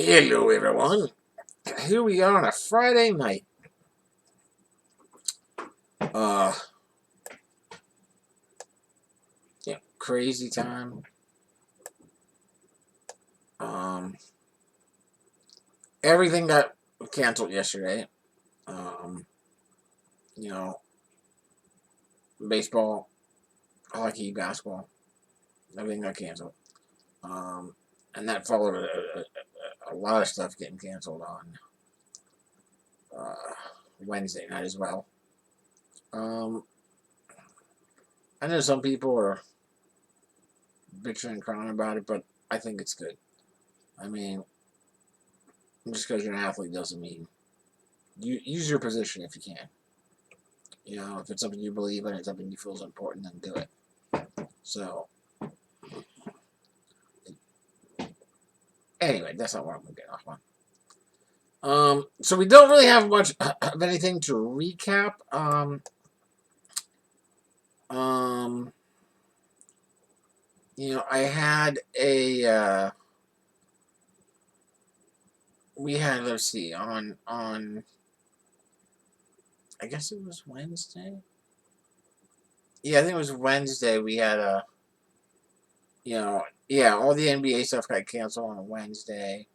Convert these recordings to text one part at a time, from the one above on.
Hello, everyone. Here we are on a Friday night. Uh, crazy time. Um, Everything got canceled yesterday. Um, you know, baseball, hockey, basketball, everything got canceled. Um, and that followed a lot of stuff getting canceled on uh, Wednesday night as well. Um, I know some people are bitching and crying about it, but I think it's good. I mean, just because you're an athlete doesn't mean you use your position if you can. If it's something you believe in, it's something you feel is important, then do it. So, anyway, that's not what I'm going to get off on. So we don't really have much of anything to recap. Um, I had we had, let's see, I guess it was Wednesday. Yeah, I think it was Wednesday. We had yeah, all the NBA stuff got canceled on Wednesday.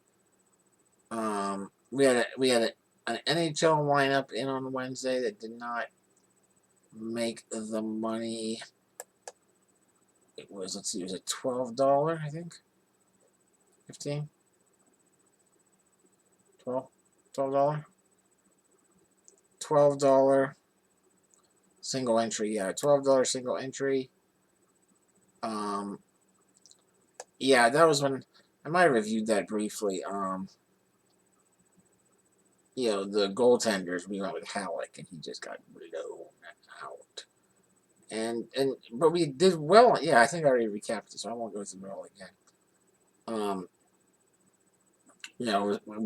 We had an NHL lineup in on Wednesday that did not make the money. It was, let's see, it was a $12, I think. 15, 12, $12, $12 single entry. Yeah, $12 single entry. Um, yeah, that was when I might have reviewed that briefly. The goaltenders, we went with Halleck, and he just got blown out. But we did well. Yeah, I think I already recapped this, so I won't go through it all again. Um,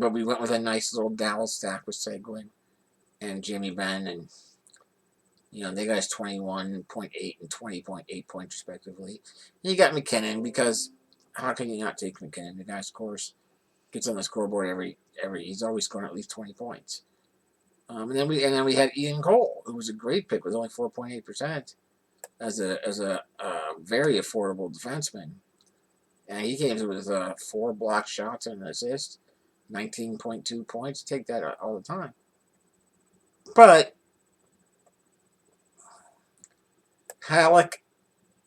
but we went with a nice little Dallas stack with Seguin and Jamie Benn, and they guys 21.8 and 20.8 points respectively. And you got McKinnon because how can you not take McKinnon? The guy scores, gets on the scoreboard every. He's always scoring at least 20 points. And then we had Ian Cole, who was a great pick with only 4.8% as a very affordable defenseman. And he came with 4 block shots and an assist, 19.2 points. Take that all the time. But Halleck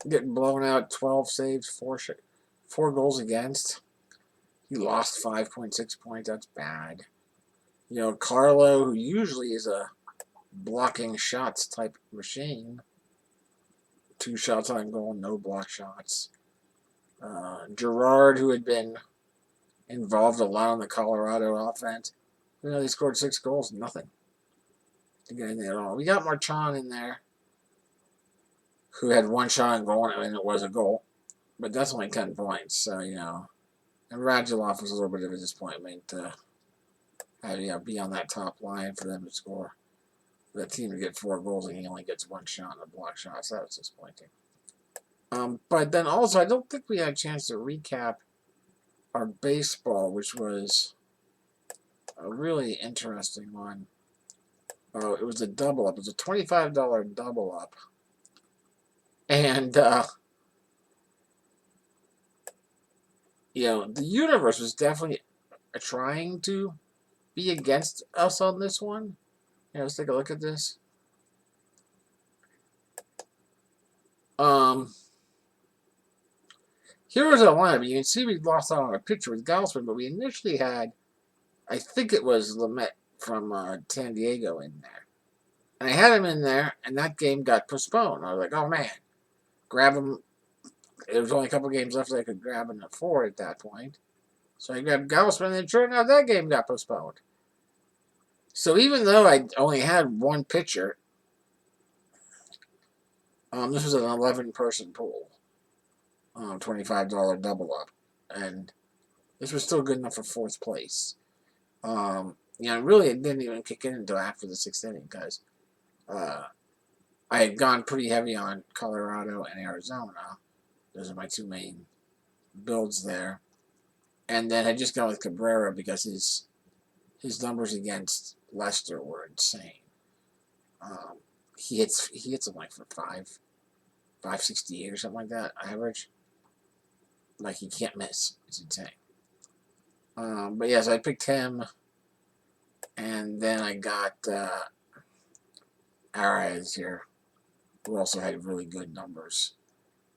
getting blown out, 12 saves, 4 goals against. He lost 5.6 points. That's bad. Carlo, who usually is a blocking shots type machine, 2 shots on goal, no block shots. Gerard, who had been involved a lot in the Colorado offense, they scored 6 goals, nothing. Didn't get anything at all. We got Marchand in there, who had 1 shot on goal, and it was a goal. But that's only 10 points, so, And Radulov was a little bit of a disappointment to be on that top line for them to score. The team to get 4 goals, and he only gets 1 shot on a block shot, so that was disappointing. But then also, I don't think we had a chance to recap our baseball, which was a really interesting one. It was a double up. It was a $25 double up. And, the universe was definitely trying to be against us on this one. Let's take a look at this. Here was our lineup. You can see we lost out on a pitcher with Gaussman, but we initially had, I think it was Lamet from San Diego in there. And I had him in there, and that game got postponed. I was like, oh man, grab him. There was only a couple games left that I could grab him at 4 at that point. So I grabbed Gaussman, and sure enough, that game got postponed. So even though I only had 1 pitcher, this was an 11-person pool, $25 double up, and this was still good enough for 4th place. Really, it didn't even kick in until after the 6th inning because I had gone pretty heavy on Colorado and Arizona. Those are my 2 main builds there. and then had just gone with Cabrera because his numbers against Leicester were insane. He hits them like for 568 or something like that average. Like he can't miss. It's insane. But yeah, so I picked him, and then I got Arias here, who also had really good numbers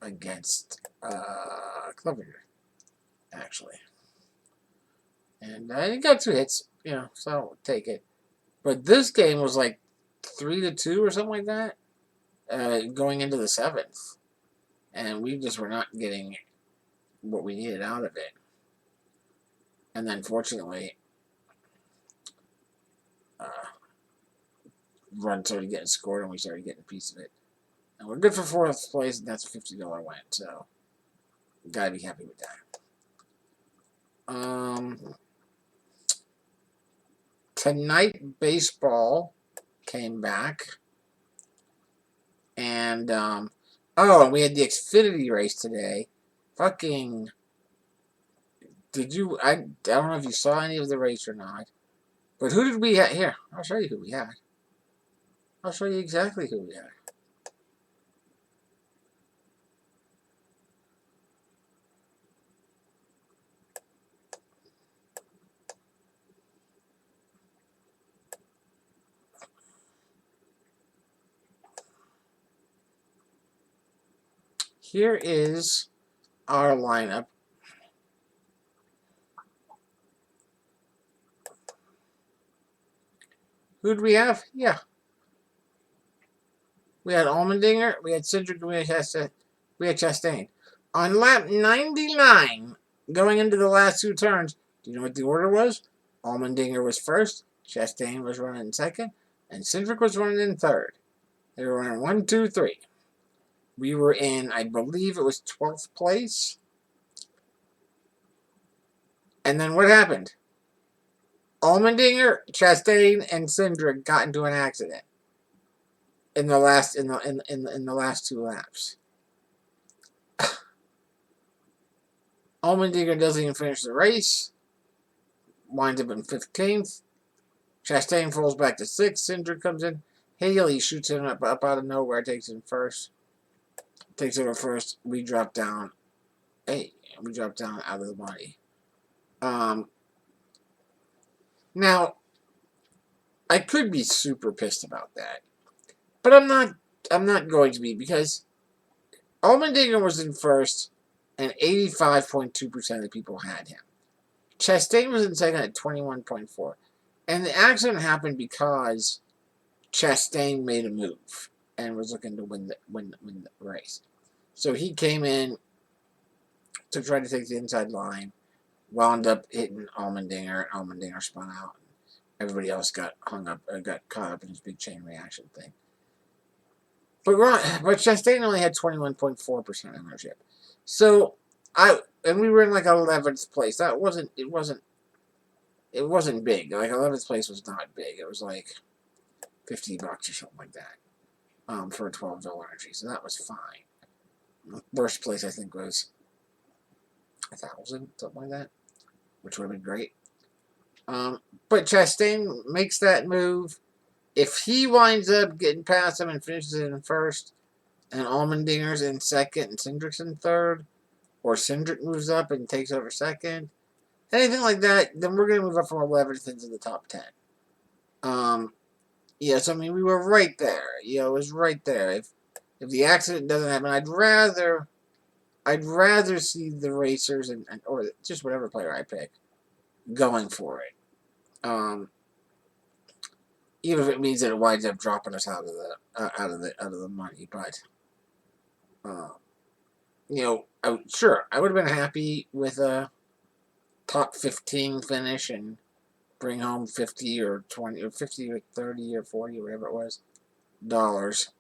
against Clevenger, actually. And I got 2 hits, so I'll take it. But this game was like 3-2 or something like that, going into the 7th, and we just were not getting what we needed out of it. And then, fortunately, run started getting scored, and we started getting a piece of it. And we're good for 4th place, and that's a $50 win, so gotta be happy with that. Tonight, baseball came back, and we had the Xfinity race today. Fucking, I don't know if you saw any of the race or not, but who did we have here? I'll show you who we had. I'll show you exactly who we had. Here is our lineup. Who do we have? Yeah. We had Allmendinger, we had Cindric, we had Chastain. On lap 99, going into the last 2 turns, do you know what the order was? Allmendinger was first, Chastain was running in second, and Cindric was running in third. They were running 1, 2, 3. We were in, I believe it was 12th place. And then what happened? Allmendinger, Chastain, and Cindric got into an accident in the last 2 laps. Allmendinger doesn't even finish the race. Winds up in 15th. Chastain falls back to 6th. Cindric comes in. Haley shoots him up out of nowhere. Takes him first. Takes over first. We drop down. We drop down out of the money. Now, I could be super pissed about that, but I'm not. I'm not going to be, because Allmendinger was in first, and 85.2% of the people had him. Chastain was in second at 21.4%. And the accident happened because Chastain made a move and was looking to win the race. So he came in to try to take the inside line, wound up hitting Allmendinger, and Allmendinger spun out. Everybody else got caught up in this big chain reaction thing. But Chastain only had 21.4% ownership. So we were in like 11th place. It wasn't big. Like 11th place was not big. It was like $50 or something like that, for a $12 entry. So that was fine. Worst place I think was 1,000, something like that, which would have been great. But Chastain makes that move. If he winds up getting past him and finishes it in first, and Allmendinger's in second and Cindric's in third, or Cindric moves up and takes over second, anything like that, then we're going to move up from 11th into the top 10. Yes, I mean, we were right there. It was right there. If the accident doesn't happen, I'd rather see the racers or just whatever player I pick going for it. Even if it means that it winds up dropping us out of the money, but sure, I would have been happy with a top 15 finish and bring home 50 or 20 or 50 or 30 or 40 or whatever it was dollars.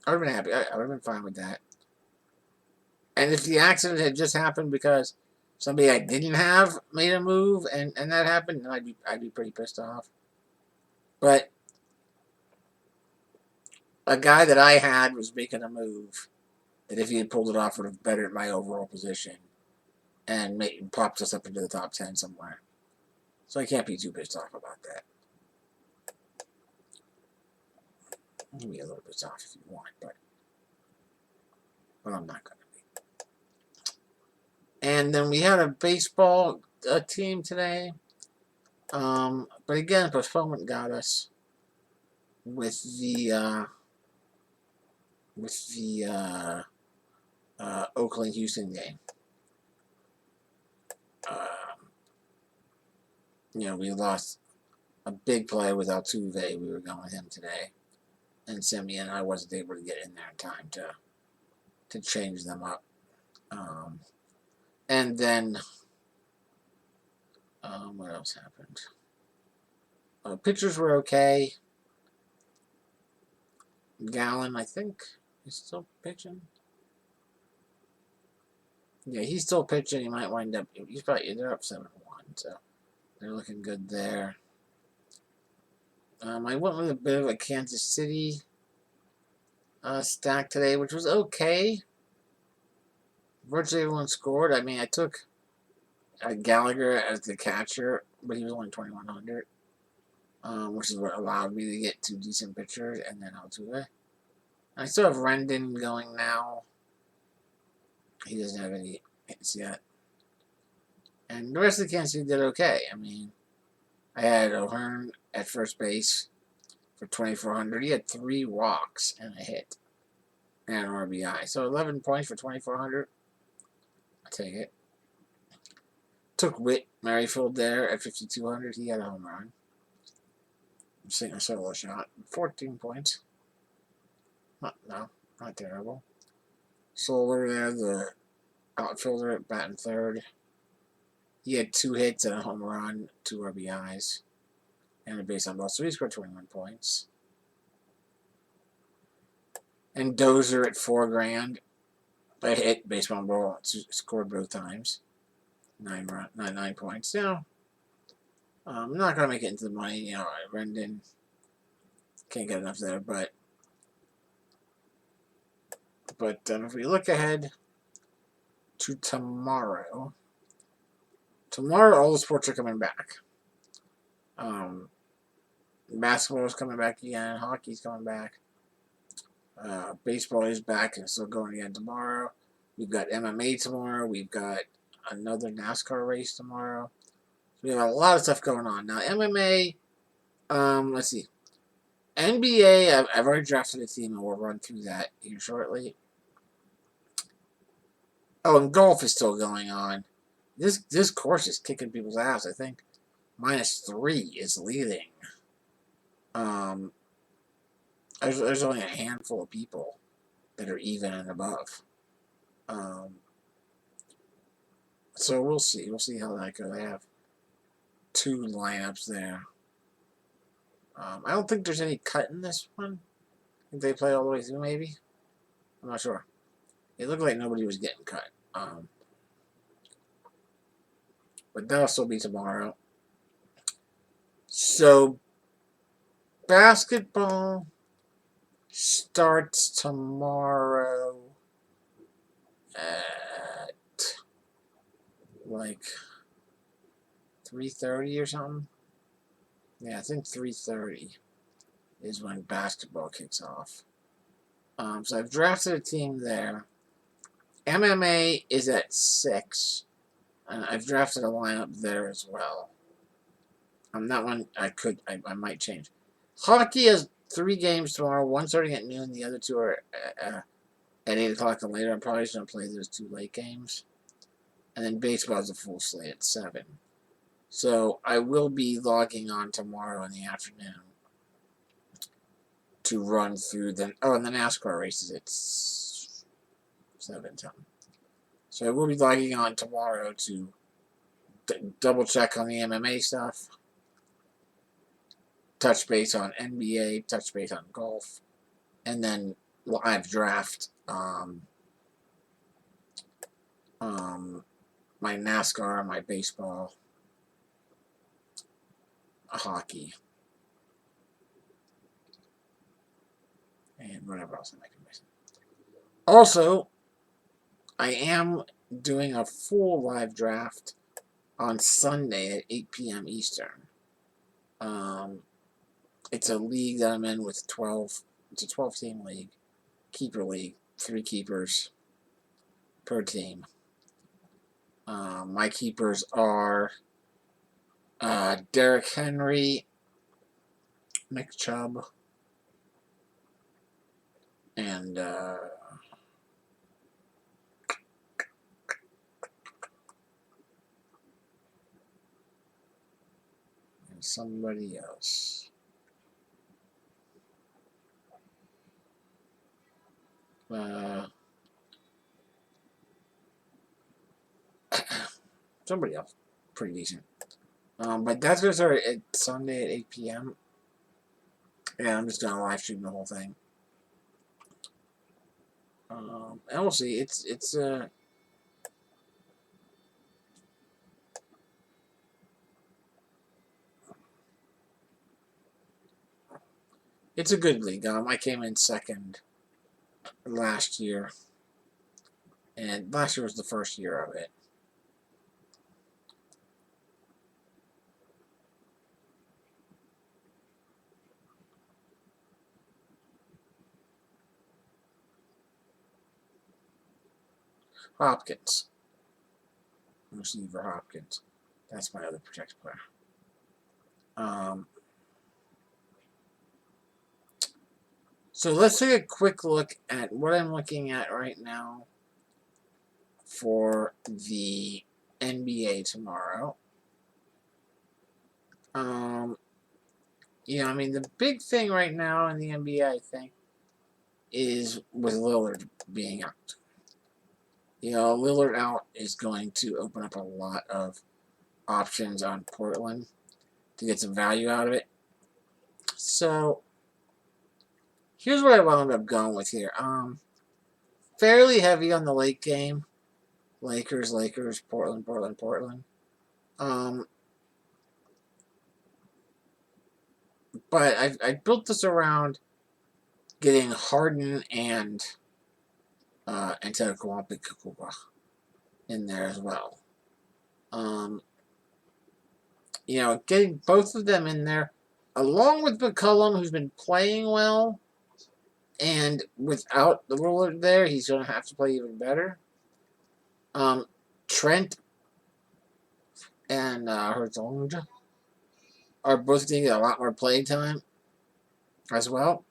I would have been happy. I would have been fine with that. And if the accident had just happened because somebody I didn't have made a move and that happened, then I'd be pretty pissed off. But a guy that I had was making a move that if he had pulled it off would have bettered my overall position. and pops us up into the top 10 somewhere. So I can't be too pissed off about that. Maybe a little bit off if you want, but I'm not going to be. And then we had a baseball team today. But again, postponement got us with the Oakland-Houston game. We lost a big play with Altuve. We were going with him today. And Semien, I wasn't able to get in there in time to change them up. And then, what else happened? Pitchers were okay. Gallen, I think, is still pitching. Yeah, he's still pitching. He might wind up. They're up 7-1, so they're looking good there. I went with a bit of a Kansas City stack today, which was okay. Virtually everyone scored. I mean, I took Gallagher as the catcher, but he was only 2,100, which is what allowed me to get 2 decent pitchers, and then Altuve. I still have Rendon going now. He doesn't have any hits yet. And the rest of the Kansas City did okay. I mean, I had O'Hearn at first base for 2,400. He had 3 walks and a hit and an RBI. So 11 points for 2,400. I'll take it. Took Whit Merrifield there at 5,200. He had a home run. I'm seeing a solo shot. 14 points. Not terrible. Solar there, the outfielder at batting third. He had 2 hits and a home run, 2 RBIs, and a base on ball. So he scored 21 points. And Dozier at $4,000. A hit, base on ball, scored both times. 9 points. I'm not going to make it into the money. Rendon can't get enough there, but if we look ahead to tomorrow, all the sports are coming back. Basketball is coming back again. Hockey's coming back. Baseball is back and still going again tomorrow. We've got MMA tomorrow. We've got another NASCAR race tomorrow. We have a lot of stuff going on. Now, MMA, let's see. NBA, I've already drafted a team, and we'll run through that here shortly. Oh, and golf is still going on. This course is kicking people's ass. I think -3 is leading. There's only a handful of people that are even and above. So we'll see. We'll see how that goes. I have 2 lineups there. I don't think there's any cut in this one. I think they play all the way through, maybe. I'm not sure. It looked like nobody was getting cut. But that'll still be tomorrow. So, basketball starts tomorrow at like 3:30 or something. Yeah, I think 3:30 is when basketball kicks off. So I've drafted a team there. MMA is at 6. And I've drafted a lineup there as well. That one I might change. Hockey has 3 games tomorrow. One starting at noon. The other 2 are at 8 o'clock and later. I'm probably just going to play those 2 late games. And then baseball is a full slate at 7. So I will be logging on tomorrow in the afternoon to run through and the NASCAR races at 7 something. So I will be logging on tomorrow to double check on the MMA stuff, touch base on NBA, touch base on golf, and then live draft my NASCAR, my baseball, hockey, and whatever else I might be missing. Also, I am doing a full live draft on Sunday at 8 p.m. Eastern. It's a league that I'm in with 12. It's a 12-team league, keeper league, 3 keepers per team. My keepers are Derrick Henry, Nick Chubb, and somebody else. Somebody else. Pretty decent. But that's going to start at Sunday at 8 p.m. And I'm just going to live stream the whole thing. And we'll see. It's a good league. I came in second last year. And last year was the first year of it. Hopkins. Receiver Hopkins. That's my other protect player. So let's take a quick look at what I'm looking at right now for the NBA tomorrow. I mean, the big thing right now in the NBA, I think, is with Lillard being out. Lillard out is going to open up a lot of options on Portland to get some value out of it. So, here's what I wound up going with here. Fairly heavy on the late game. Lakers, Portland. But I built this around getting Harden and Antetokounmpo in there as well. Getting both of them in there, along with McCollum, who's been playing well, and without the Lillard there, he's going to have to play even better. Trent and Herzog are both going to get a lot more play time as well.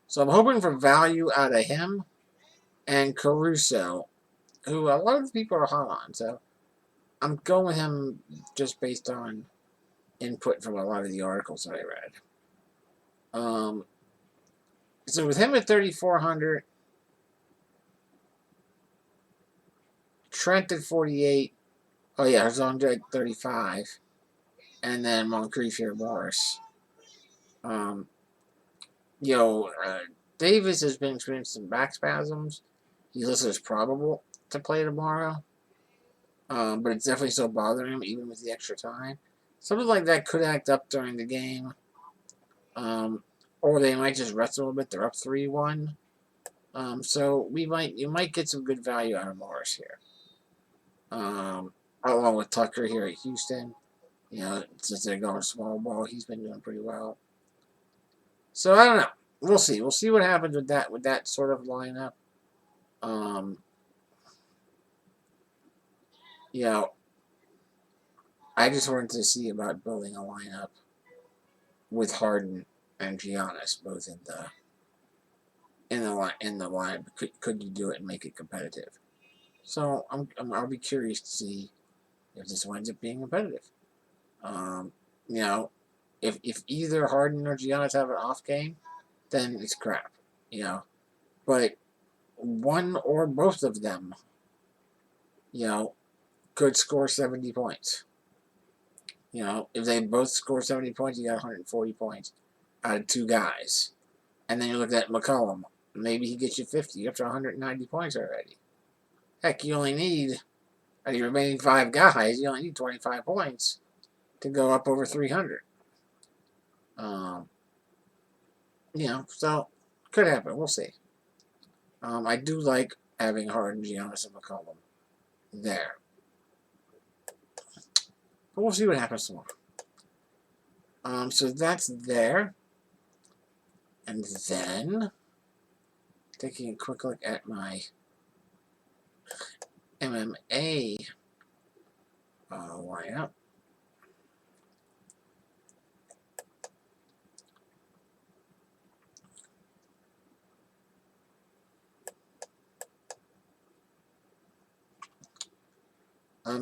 So I'm hoping for value out of him and Caruso, who a lot of people are hot on. So I'm going with him just based on input from a lot of the articles that I read. So with him at 3,400, Trent at 48. Oh yeah, Herzog at 35, and then Moncrief here, Morris. Davis has been experiencing some back spasms. He's listed as probable to play tomorrow. But it's definitely still bothering him, even with the extra time. Something like that could act up during the game. Or they might just rest a little bit. They're up 3-1. So you might get some good value out of Morris here. Along with Tucker here at Houston. Since they're going small ball, he's been doing pretty well. So I don't know. We'll see. We'll see what happens with that sort of lineup. I just wanted to see about building a lineup with Harden and Giannis both in the line. Could you do it and make it competitive? So I'll be curious to see if this winds up being competitive. If either Harden or Giannis have an off game, then it's crap. But one or both of them, could score 70 points. If they both score 70 points, you got 140 points out of 2 guys. And then you look at McCollum. Maybe he gets you 50. You're up to 190 points already. Heck, you only need, out of your remaining 5 guys, you only need 25 points to go up over 300. So could happen. We'll see. I do like having Harden, Giannis, and McCollum there. But we'll see what happens tomorrow. So that's there. And then, taking a quick look at my MMA lineup.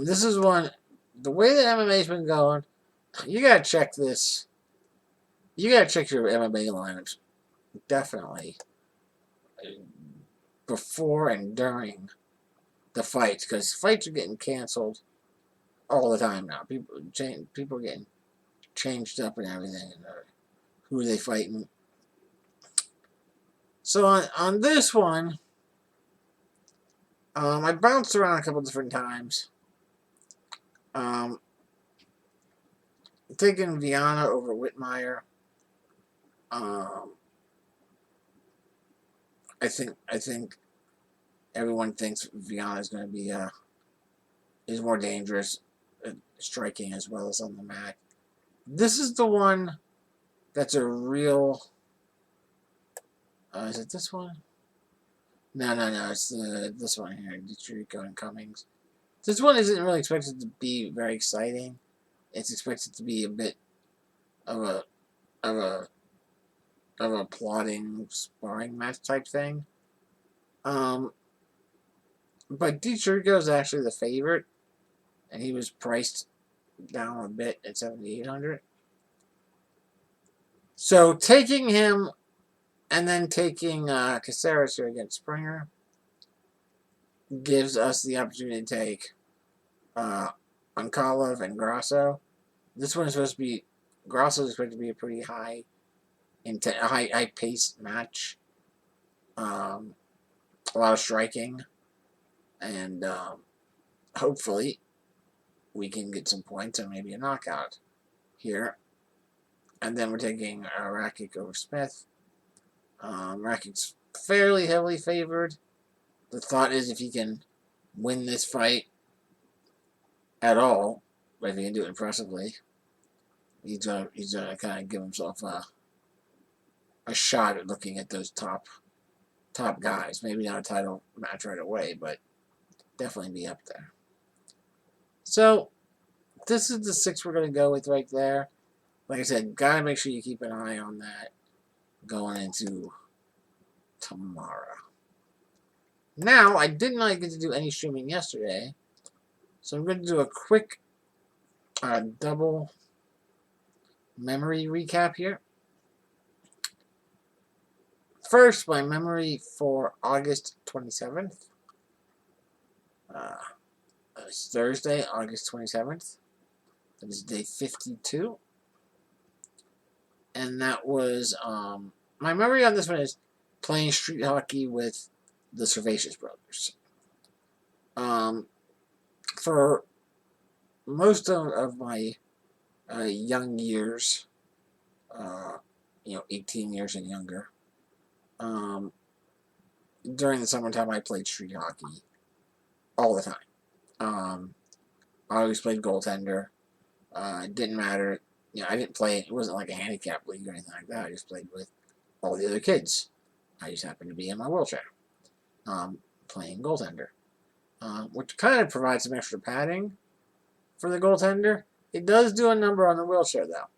This is one, the way that MMA's been going, you gotta check this. You gotta check your MMA lineups, definitely, before and during the fights, because fights are getting canceled all the time now. People are getting changed up and everything, and who are they fighting. So on this one, I bounced around a couple different times. Taking Viana over Whitmire. I think everyone thinks Viana is going to be is more dangerous at striking as well as on the mat. This is the one that's a real. Is it this one? No. It's this one here, Detrico and Cummings. This one isn't really expected to be very exciting. It's expected to be a bit of a plotting sparring match type thing. But Detrico is actually the favorite, and he was priced down a bit at 7,800. So taking him and then taking Caceres here against Springer gives us the opportunity to take Ankalaev and Grasso. This one is supposed to be, Grasso is expected to be a pretty high paced match. A lot of striking, and hopefully we can get some points and maybe a knockout here. And then we're taking Rakic over Smith. Rakic's fairly heavily favored. The thought is if he can win this fight at all, but if he can do it impressively, he's gonna kind of give himself a shot at looking at those top guys. Maybe not a title match right away, but definitely be up there. So this is the 6 we're gonna go with right there. Like I said, gotta make sure you keep an eye on that going into tomorrow. Now, I did not get to do any streaming yesterday, so I'm going to do a quick double memory recap here. First, my memory for August 27th. It's Thursday, August 27th. That is day 52. And that was, my memory on this one is playing street hockey with the Servatius brothers. For most of my young years, 18 years and younger, during the summertime I played street hockey all the time. I always played goaltender. It didn't matter. I didn't play it. It wasn't like a handicap league or anything like that. I just played with all the other kids. I just happened to be in my wheelchair, playing goaltender, which kind of provides some extra padding for the goaltender. It does do a number on the wheelchair, though.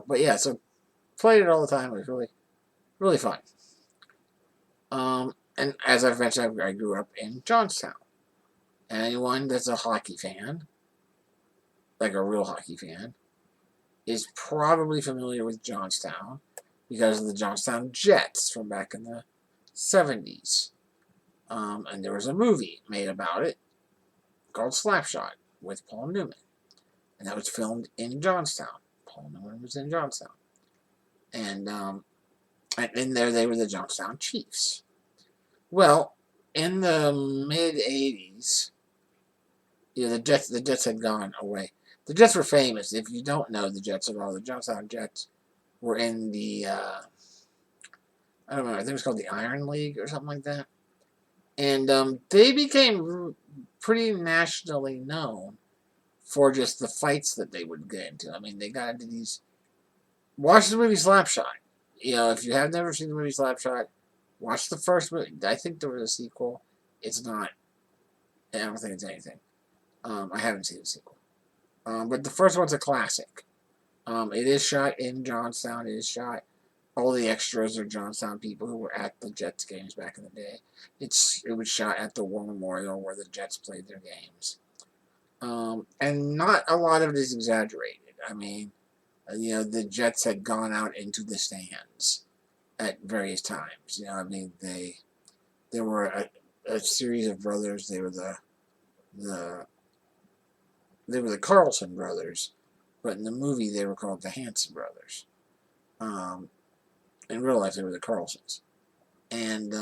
But yeah, so played it all the time. It was really, really fun. And as I've mentioned, I grew up in Johnstown. Anyone that's a hockey fan, like a real hockey fan, is probably familiar with Johnstown because of the Johnstown Jets from back in the 70s. And there was a movie made about it called Slapshot with Paul Newman. And that was filmed in Johnstown. Paul Newman was in Johnstown. And in there they were the Johnstown Chiefs. Well, in the mid-'80s, the Jets had gone away. The Jets were famous. If you don't know the Jets at all, the Johnstown Jets were in the I don't know. I think it was called the Iron League or something like that. And they became pretty nationally known for just the fights that they would get into. I mean, they got into these. Watch the movie Slapshot. You know, if you have never seen the movie Slapshot, watch the first movie. I think there was a sequel. It's not. I don't think it's anything. I haven't seen the sequel. But the first one's a classic. It is shot in Johnstown. It is shot. All the extras are Johnstown people who were at the Jets games back in the day. It was shot at the War Memorial where the Jets played their games. And not a lot of it is exaggerated. I mean, the Jets had gone out into the stands at various times. I mean, there were a series of brothers. The they were the Carlson brothers, but in the movie they were called the Hanson brothers. In real life, they were the Carlsons, and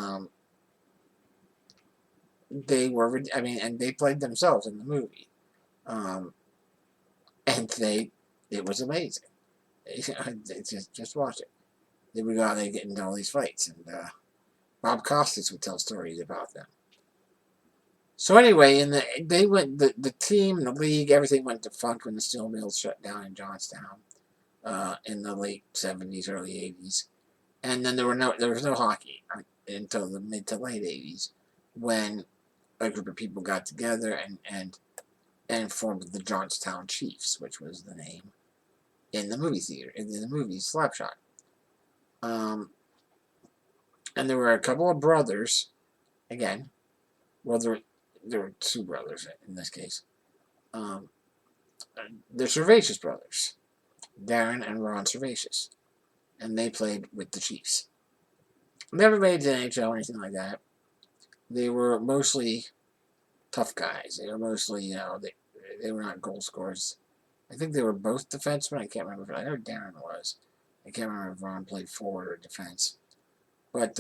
they were. I mean, and they played themselves in the movie, um, and it was amazing. Just watch it. They would go out and get into all these fights, and Bob Costas would tell stories about them. So anyway, the team, the league, everything went defunct when the steel mills shut down in Johnstown in the late '70s, early '80s, and then there was no hockey until the mid to late '80s, when a group of people got together and formed the Johnstown Chiefs, which was the name in the movie theater in the movie Slapshot. And there were a couple of brothers, again. Well, there were two brothers in this case. Um, they're Servatius brothers, Darren and Ron Servatius, and they played with the Chiefs. Never made it to the NHL or anything like that. They were mostly tough guys. They were mostly, they were not goal scorers. I think they were both defensemen. I can't remember. I know Darren was. I can't remember if Ron played forward or defense. But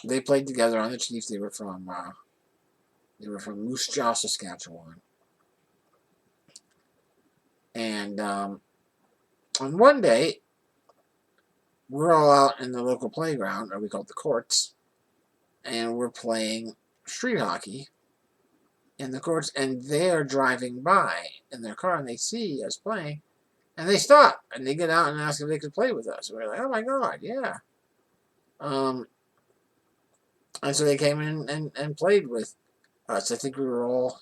they played together on the Chiefs. They were from Moose Jaw, Saskatchewan. And on one day, we're all out in the local playground, or we call it the courts, and we're playing street hockey in the courts, and they are driving by in their car, and they see us playing, and they stop, and they get out and ask if they could play with us. We're like, oh my god, yeah. And so they came in and played with us. I think we were all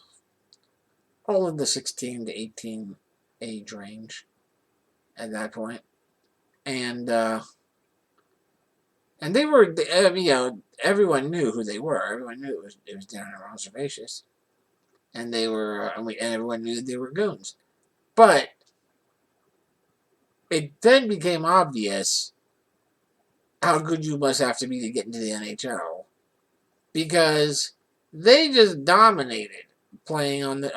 in the 16 to 18 age range at that point. And they were, everyone knew who they were. Everyone knew it was Darren and Ron Servatius. And they were, and everyone knew that they were goons. But it then became obvious how good you must have to be to get into the NHL, because they just dominated playing on the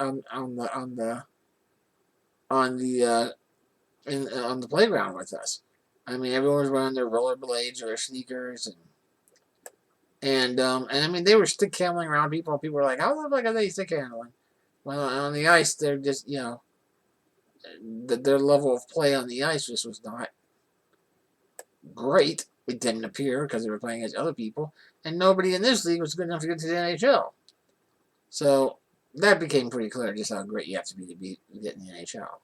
playground with us. I mean, everyone was wearing their rollerblades or their sneakers, and I mean, they were stick handling around people. People were like, "How the fuck are they stick handling?" Well, on the ice, they're just their level of play on the ice just was not great. It didn't appear, because they were playing against other people, and nobody in this league was good enough to get to the NHL. So that became pretty clear, just how great you have to get in the NHL.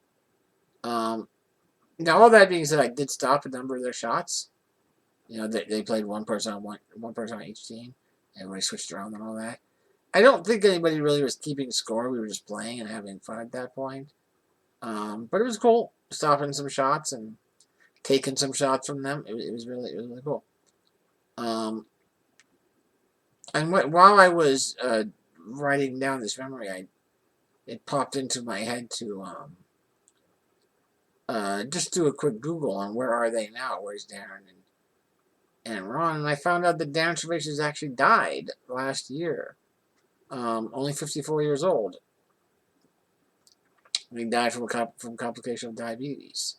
Now, all that being said, I did stop a number of their shots. They played one person on each team. Everybody switched around and all that. I don't think anybody really was keeping score. We were just playing and having fun at that point. But it was cool, stopping some shots and taking some shots from them. It was really cool. And while I was writing down this memory, it popped into my head to just do a quick Google on where are they now. Where's Darren and Ron? And I found out that Darren Servatius actually died last year, only 54 years old. He died from complication of diabetes.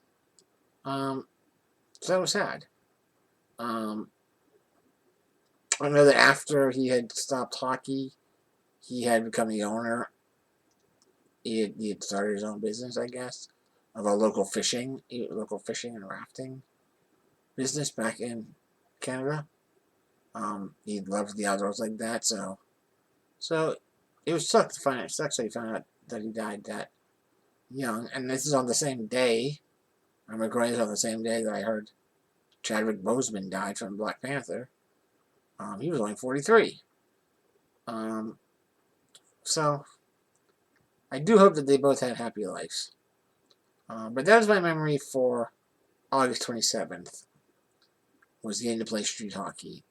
So that was sad. I know that after he had stopped hockey, he had become the owner. He had started his own business, I guess, of a local fishing and rafting business back in Canada. He loved the outdoors like that, so it was sucked to find out. It sucks that he found out that he died that young. And this is on the same day. I'm recording this on the same day that I heard Chadwick Boseman died from Black Panther. He was only 43. Um, so I do hope that they both had happy lives. But that was my memory for August 27th. Was getting to play street hockey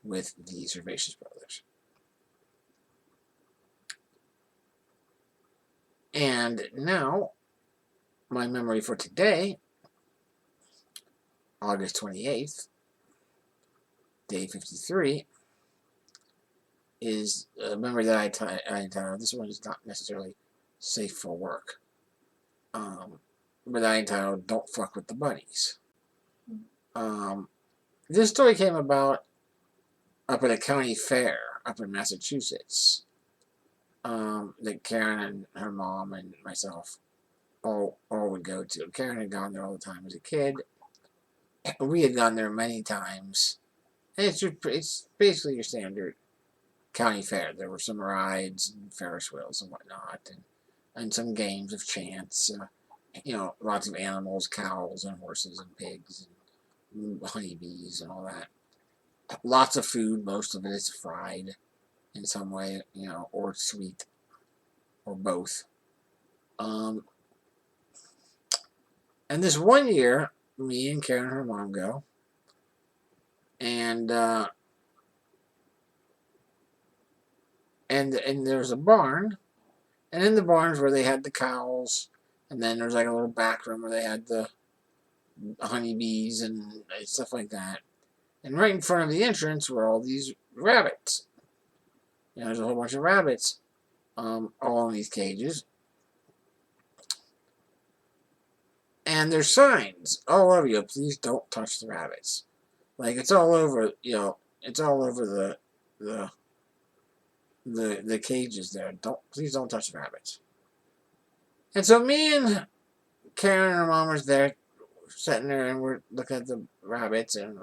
with the Servatius brothers. And now, my memory for today, August 28th, day 53, is a memory that I entitled, this one is not necessarily safe for work. But I entitled, Don't Fuck with the Bunnies. This story came about up at a county fair up in Massachusetts. That Karen and her mom and myself all would go to. Karen had gone there all the time as a kid. We had gone there many times. And it's basically your standard county fair. There were some rides and Ferris wheels and whatnot, and some games of chance. Lots of animals, cows and horses and pigs and honeybees and all that. Lots of food. Most of it is fried in some way, or sweet, or both. And this one year, me and Karen and her mom go, and there's a barn, and in the barns where they had the cows, and then there's like a little back room where they had the honeybees and stuff like that. And right in front of the entrance were all these rabbits. There's a whole bunch of rabbits, all in these cages. And there's signs all over you. Please don't touch the rabbits. Like it's all over. It's all over the cages there. Please don't touch the rabbits. And so me and Karen and her mom was there, sitting there, and we're looking at the rabbits, and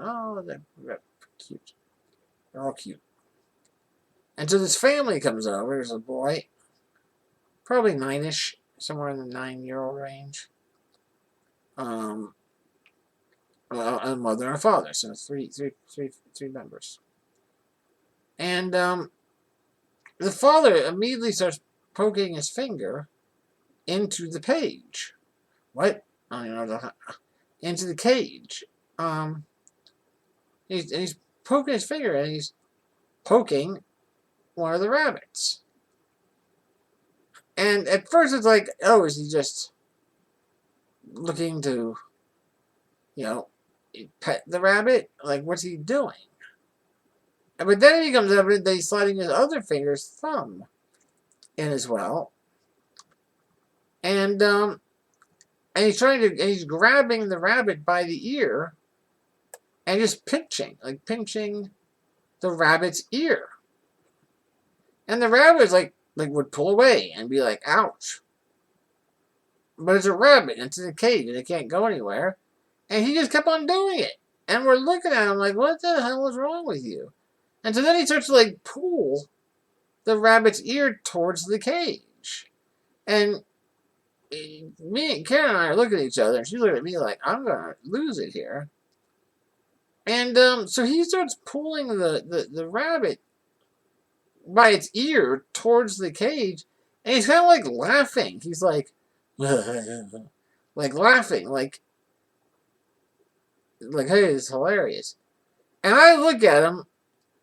they're cute. They're all cute. And so this family comes over. There's a boy, probably 9-ish, somewhere in the 9-year-old range. A mother and a father, so three members. And the father immediately starts poking his finger into the page. What? I don't know. Into the cage. He's poking his finger, and he's poking one of the rabbits. And at first it's like, oh, is he just looking to, pet the rabbit? Like, what's he doing? But then he comes up and he's sliding his other finger's thumb in as well. And he's he's grabbing the rabbit by the ear and just pinching the rabbit's ear. And the rabbit like would pull away and be like, ouch. But it's a rabbit, and it's in a cage, and it can't go anywhere. And he just kept on doing it. And we're looking at him like, what the hell is wrong with you? And so then he starts to pull the rabbit's ear towards the cage. And me and Karen and I are looking at each other, and she's looking at me like, I'm going to lose it here. And so he starts pulling the rabbit by its ear towards the cage, and he's kind of laughing. He's like laughing, like, hey, it's hilarious. And I look at him,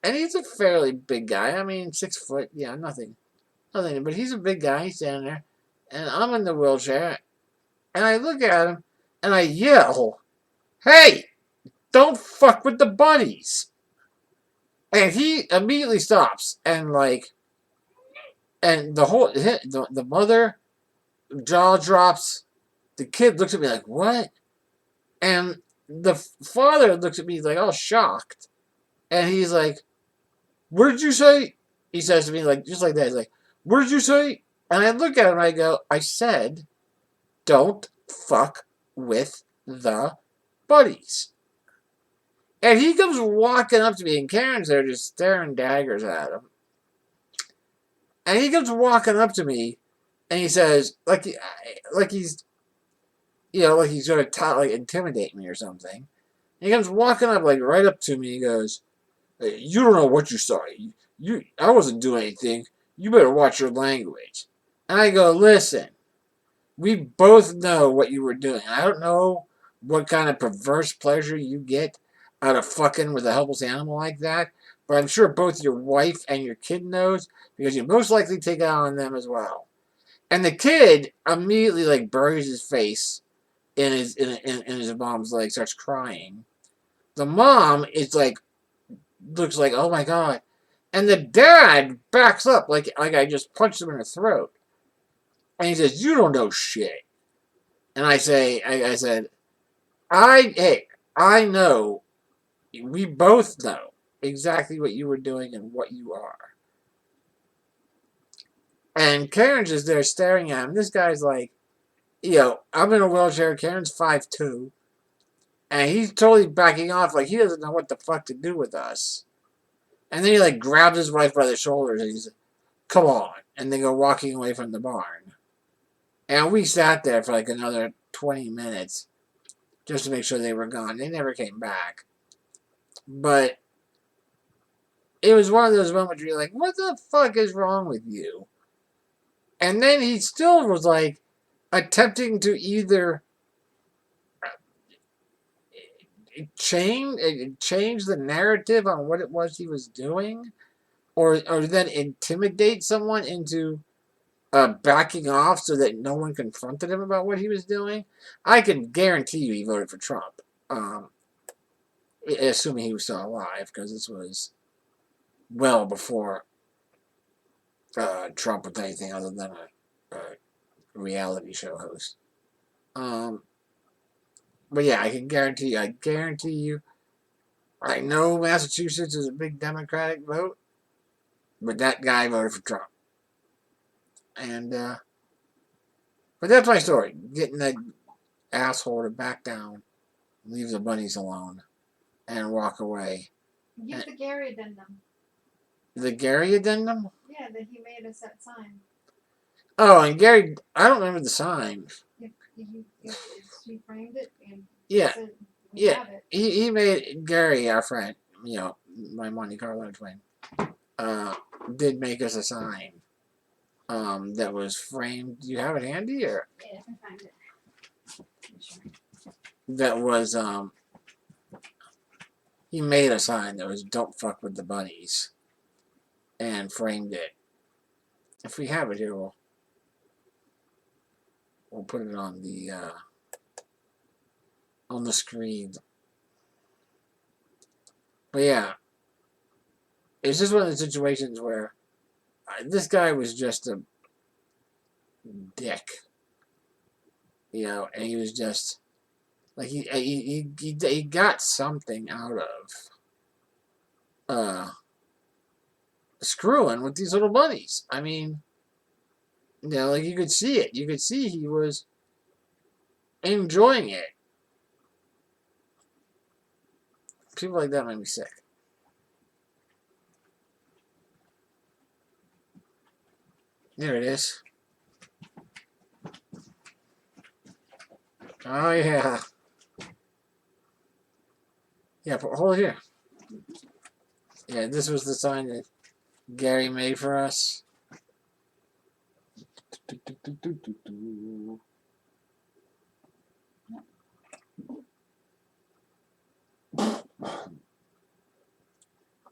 and he's a fairly big guy. I mean, 6 foot, yeah, nothing. But he's a big guy. He's standing there, and I'm in the wheelchair, and I look at him, and I yell, "Hey, don't fuck with the bunnies!" And he immediately stops, and and the mother jaw drops. The kid looks at me like, what? And the father looks at me like all shocked. And he's like, what did you say? He says to me just like that. He's like, what did you say? And I look at him and I go, I said, don't fuck with the buddies. And he comes walking up to me, and Karen's there just staring daggers at him. And he comes walking up to me, and he says, like he's, like he's going to like intimidate me or something. And he comes walking up, like right up to me. He goes, "Hey, you don't know what you saw. I wasn't doing anything. You better watch your language." And I go, "Listen, we both know what you were doing. I don't know what kind of perverse pleasure you get out of fucking with a helpless animal like that, but I'm sure both your wife and your kid knows because you most likely take it out on them as well." And the kid immediately like buries his face in his mom's leg, starts crying. The mom is like, looks like, "Oh my god," and the dad backs up like I just punched him in the throat, and he says, "You don't know shit." And I said, hey, I know, we both know exactly what you were doing and what you are. And Karen's just there staring at him. This guy's like, I'm in a wheelchair. Karen's 5'2", and he's totally backing off like he doesn't know what the fuck to do with us. And then he like grabs his wife by the shoulders and he's like, "Come on," and they go walking away from the barn. And we sat there for like another 20 minutes just to make sure they were gone. They never came back. But it was one of those moments where you're like, what the fuck is wrong with you? And then he still was like attempting to either change the narrative on what it was he was doing, or then intimidate someone into backing off so that no one confronted him about what he was doing. I can guarantee you he voted for Trump, assuming he was still alive, because this was well before Trump was anything other than a reality show host. But yeah, I guarantee you, I know Massachusetts is a big Democratic vote, but that guy voted for Trump. And, but that's my story. Getting that asshole to back down, leave the bunnies alone, and walk away. Use the Gary addendum. The Gary addendum? Yeah, that he made us that sign. Oh, and Gary, I don't remember the sign. If he framed it and yeah, said, yeah, he made Gary, our friend, my Monte Carlo twin, did make us a sign, that was framed. Do you have it handy, or? Yeah, I can find it. Sure. That was, he made a sign that was "Don't fuck with the bunnies," and framed it. If we have it here, we'll put it on the screen. But yeah, it's just one of the situations where this guy was just a dick, and he was just like he got something out of screwing with these little bunnies. I mean, like you could see it. You could see he was enjoying it. People like that make me sick. There it is. Oh yeah. Yeah, hold it here. Yeah, this was the sign that Gary made for us.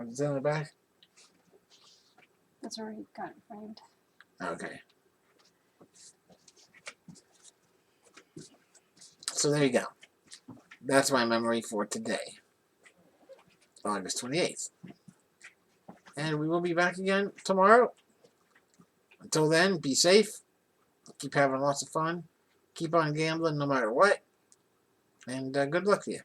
Is that on the back? That's where he got it framed. Okay. So there you go. That's my memory for today, August 28th. And we will be back again tomorrow. Until then, be safe. Keep having lots of fun. Keep on gambling no matter what. And good luck to you.